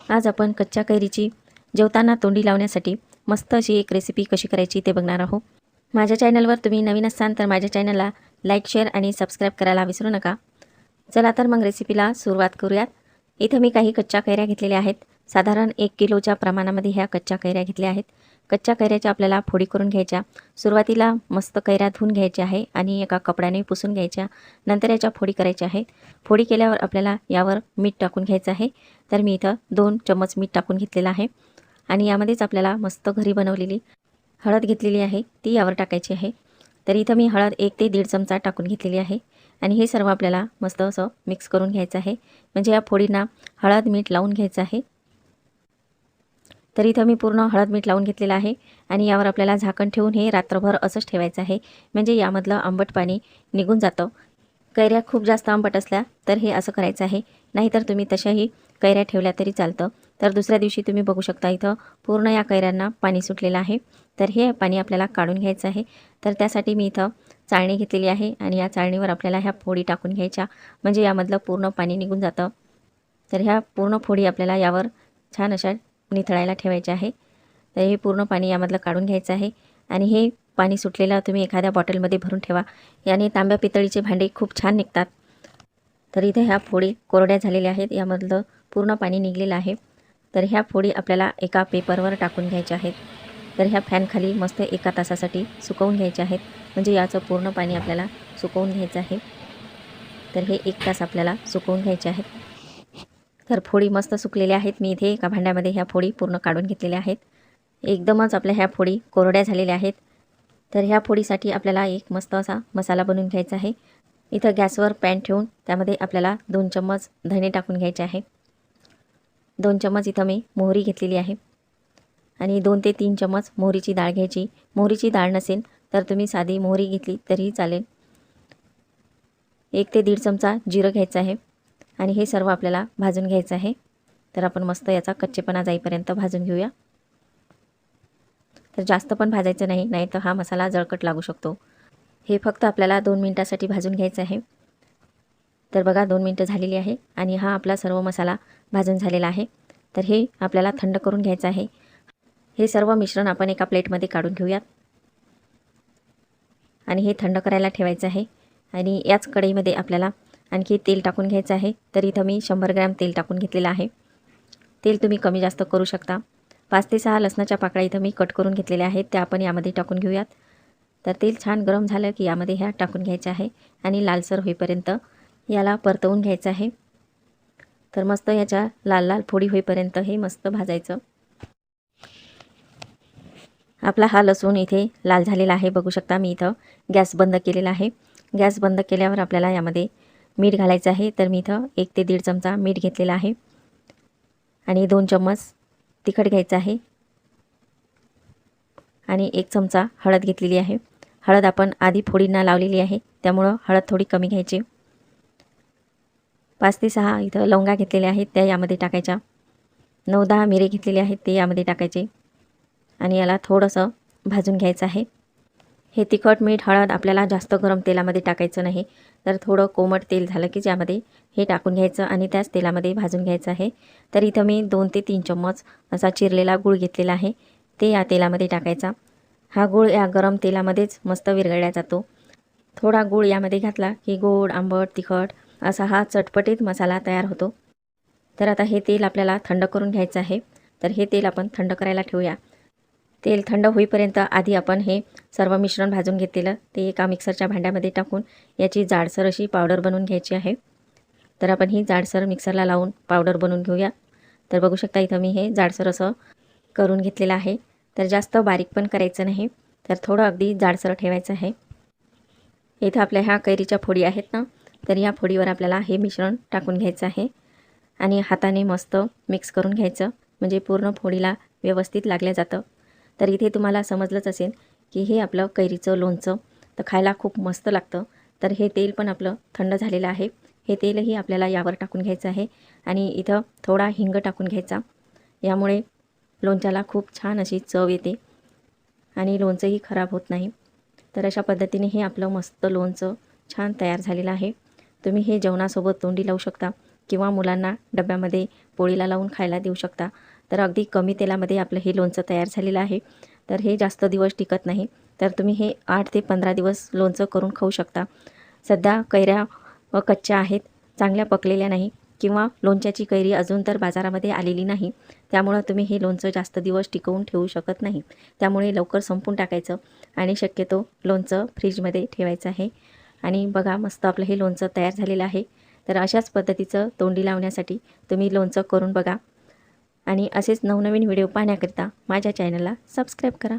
आज आपण कच्च्या कैरीची जेवताना तोंडी लावण्यासाठी मस्त अशी एक रेसिपी कशी करायची ते बघणार आहोत। माझ्या चॅनलवर तुम्ही नवीन असाल तर माझ्या चॅनलला लाईक, शेअर आणि सबस्क्राईब करायला विसरू नका। चला तर मग रेसिपीला सुरुवात करूयात। इथं मी काही कच्च्या कैऱ्या घेतलेल्या आहेत। साधारण 1 किलोच्या प्रमाणामध्ये ह्या कच्च्या कैऱ्या घेतल्या आहेत। कच्च्या कैऱ्याच्या आपल्याला फोडी करून घ्यायच्या। सुरुवातीला मस्त कैऱ्या धुवून घ्यायच्या आहे आणि एका कपड्याने पुसून घ्यायच्या। नंतर याच्या फोडी करायच्या आहेत। फोडी केल्यावर आपल्याला यावर मीठ टाकून घ्यायचं आहे। तर मी इथं 2 चम्मच मीठ टाकून घेतलेलं आहे आणि यामध्येच आपल्याला मस्त घरी बनवलेली हळद घेतलेली आहे ती यावर टाकायची आहे। तर इथं मी हळद 1 ते 1.5 चमचा टाकून घेतलेली आहे आणि हे सर्व आपल्याला मस्त असं मिक्स करून घ्यायचं आहे। म्हणजे या फोडींना हळद मीठ लावून घ्यायचं आहे। तर इथं मी पूर्ण हळद मीठ लावून घेतलेलं आहे आणि यावर आपल्याला झाकण ठेवून हे रात्रभर असंच ठेवायचं आहे। म्हणजे यामधलं आंबट पाणी निघून जातं। कैऱ्या खूप जास्त आंबट असल्या तर हे असं करायचं आहे, नाहीतर तुम्ही तशाही कैऱ्या ठेवल्या तरी चालतं। तर दुसऱ्या दिवशी तुम्ही बघू शकता इथं पूर्ण या कैऱ्यांना पाणी सुटलेलं आहे। तर हे पाणी आपल्याला काढून घ्यायचं आहे। तर त्यासाठी मी इथं चाळणी घेतलेली आहे आणि या चाळणीवर आपल्याला ह्या फोडी टाकून घ्यायच्या, म्हणजे यामधलं पूर्ण पाणी निघून जातं। तर ह्या पूर्ण फोडी आपल्याला यावर छान अशा निथळायला ठेवायच्या आहे। तर हे पूर्ण पाणी यामधलं काढून घ्यायचं आहे आणि हे पाणी सुटलेलं तुम्ही एखाद्या बॉटलमध्ये भरून ठेवा। याने तांब्या पितळीचे भांडे खूप छान निघतात। तर इथे ह्या फोडी कोरड्या झालेल्या आहेत, यामधलं पूर्ण पाणी निघलेलं आहे। तर ह्या फोडी आपल्याला एका पेपरवर टाकून घ्यायच्या आहेत। तर ह्या फॅनखाली मस्त 1 तासासाठी सुकवून घ्यायच्या आहेत, म्हणजे याचं पूर्ण पाणी आपल्याला सुकवून घ्यायचं आहे। तर हे 1 तास आपल्याला सुकवून घ्यायचे आहेत। तर फोडी मस्त सुकलेल्या आहेत। मी इथे एका भांड्यामध्ये ह्या फोडी पूर्ण काढून घेतलेल्या आहेत। एकदमच आपल्या ह्या फोडी कोरड्या झालेल्या आहेत। तर ह्या फोडीसाठी आपल्याला एक मस्त असा मसाला बनवून घ्यायचा आहे। इथं गॅसवर पॅन ठेवून त्यामध्ये आपल्याला 2 चम्मच धणे टाकून घ्यायचे आहे। 2 चम्मच इथं मी मोहरी घेतलेली आहे आणि 2 ते 3 चम्मच मोहरीची डाळ घ्यायची। मोहरीची डाळ नसेल तर तुम्ही साधी मोहरी घेतली तरीही चालेल। 1 ते 1.5 चमचा जिरं घ्यायचं आहे आणि हे सर्व आपल्याला भाजून घ्यायचं आहे। तर आपण मस्त याचा कच्चेपणा जाईपर्यंत भाजून घेऊया। तर जास्त पण भाजायचं नाही, नाहीतर हा मसाला जळकट लागू शकतो। हे फक्त आपल्याला 2 मिनिटासाठी भाजून घ्यायचं आहे। तर बघा 2 मिनिटं झालेली आहे आणि हा आपला सर्व मसाला भाजून झालेला आहे। तर हे आपल्याला थंड करून घ्यायचं आहे। हे सर्व मिश्रण आपण एका प्लेटमध्ये काढून घेऊयात आणि हे थंड करायला ठेवायचं आहे। आणि याच कढईमध्ये आपल्याला आणखी तेल टाकून घ्यायचं आहे। तर इथं मी 100 ग्रॅम तेल टाकून घेतलेलं आहे। तेल तुम्ही कमी जास्त करू शकता। 5 ते 6 लसणाच्या पाकळ्या इथं मी कट करून घेतलेल्या आहेत, त्या आपण यामध्ये टाकून घेऊयात। तर तेल छान गरम झालं की यामध्ये ह्या टाकून घ्यायच्या आहे आणि लालसर होईपर्यंत याला परतवून घ्यायचं आहे। तर मस्त याच्या लाल लाल फोडी होईपर्यंत हे मस्त भाजायचं। आपला हा लसूण इथे लाल झालेला आहे, बघू शकता। मी इथं गॅस बंद केलेला आहे। गॅस बंद केल्यावर आपल्याला यामध्ये मीठ घालायचं आहे। तर मी इथं 1 ते 1.5 चमचा मीठ घेतलेला आहे आणि 2 चम्मच तिखट घ्यायचं आहे आणि 1 चमचा हळद घेतलेली आहे। हळद आपण आधी फोडींना लावलेली आहे, त्यामुळं हळद थोडी कमी घ्यायची। 5 ते 6 इथं लवंगा घेतलेल्या आहेत, त्या यामध्ये टाकायच्या। 9-10 मिरे घेतलेले आहेत, ते यामध्ये टाकायचे आणि याला थोडंसं भाजून घ्यायचं आहे। हे तिखट मीठ हळद आपल्याला जास्त गरम तेलामध्ये टाकायचं नाही, तर थोडं कोमट तेल झालं की ज्यामध्ये हे टाकून घ्यायचं आणि त्याच तेलामध्ये भाजून घ्यायचं आहे। तर इथं मी 2 ते 3 चम्मच असा चिरलेला गूळ घेतलेला आहे, ते या तेलामध्ये टाकायचा। हा गूळ या गरम तेलामध्येच मस्त विरघळला जातो। थोडा गूळ यामध्ये घातला की गोड, आंबट, तिखट असा हा चटपटीत मसाला तयार होतो। तर आता हे तेल आपल्याला थंड करून घ्यायचं आहे। तर हे तेल आपण थंड करायला ठेवूया। तेल थंड होईपर्यंत आधी आपण हे सर्व मिश्रण भाजून घेतलेलं ते एका मिक्सरच्या भांड्यामध्ये टाकून याची जाडसर अशी पावडर बनवून घ्यायची आहे। तर आपण ही जाडसर मिक्सरला लावून पावडर बनवून घेऊया। तर बघू शकता इथं मी हे जाडसर असं करून घेतलेलं आहे। तर जास्त बारीक पण करायचं नाही, तर थोडं अगदी जाडसर ठेवायचं आहे। इथं आपल्या ह्या कैरीच्या फोडी आहेत ना, तर या फोडीवर आपल्याला हे मिश्रण टाकून घ्यायचं आहे आणि हाताने मस्त मिक्स करून घ्यायचं, म्हणजे पूर्ण फोडीला व्यवस्थित लागलं जातं। तर इथे तुम्हाला समजलंच असेल की हे आपलं कैरीचं लोणचं तर खायला खूप मस्त लागतं। तर हे तेल पण आपलं थंड झालेलं आहे। हे तेलही आपल्याला यावर टाकून घ्यायचं आहे आणि इथं थोडा हिंग टाकून घ्यायचा, यामुळे लोणच्याला खूप छान अशी चव येते आणि लोणचंही खराब होत नाही। तर अशा पद्धतीने हे आपलं मस्त लोणचं छान तयार झालेलं आहे। तुम्ही हे जेवणासोबत तोंडी लावू शकता। किंवा मुलांना डब्यामध्ये पोळीला लावून खायला देऊ शकता. तर अगदी कमी तेलामध्ये आपलं हे लोणचं तयार झालेलं आहे. तर हे जास्त दिवस टिकत नाही. तर तुम्ही हे 8 ते 15 दिवस लोणचं करून खाऊ शकता. सध्या कैऱ्या कच्च्या आहेत, चांगल्या पकलेल्या नाही किंवा लोणच्याची कैरी अजून तर बाजारामध्ये आलेली नाही. त्यामुळं तुम्ही हे लोणचं जास्त दिवस टिकवून ठेवू शकत नाही. त्यामुळे लवकर संपून टाकायचं आणि शक्यतो लोणचं फ्रीजमध्ये ठेवायचं आहे. आणि बघा मस्त आपलं हे लोणचं तयार झालेलं आहे. तर अशाच पद्धतीचं तोंडी लावण्यासाठी तुम्ही लोणचं करून बघा आणि असेच नवनवीन व्हिडिओ पाहण्याकरिता माझ्या चॅनलला सबस्क्राईब करा.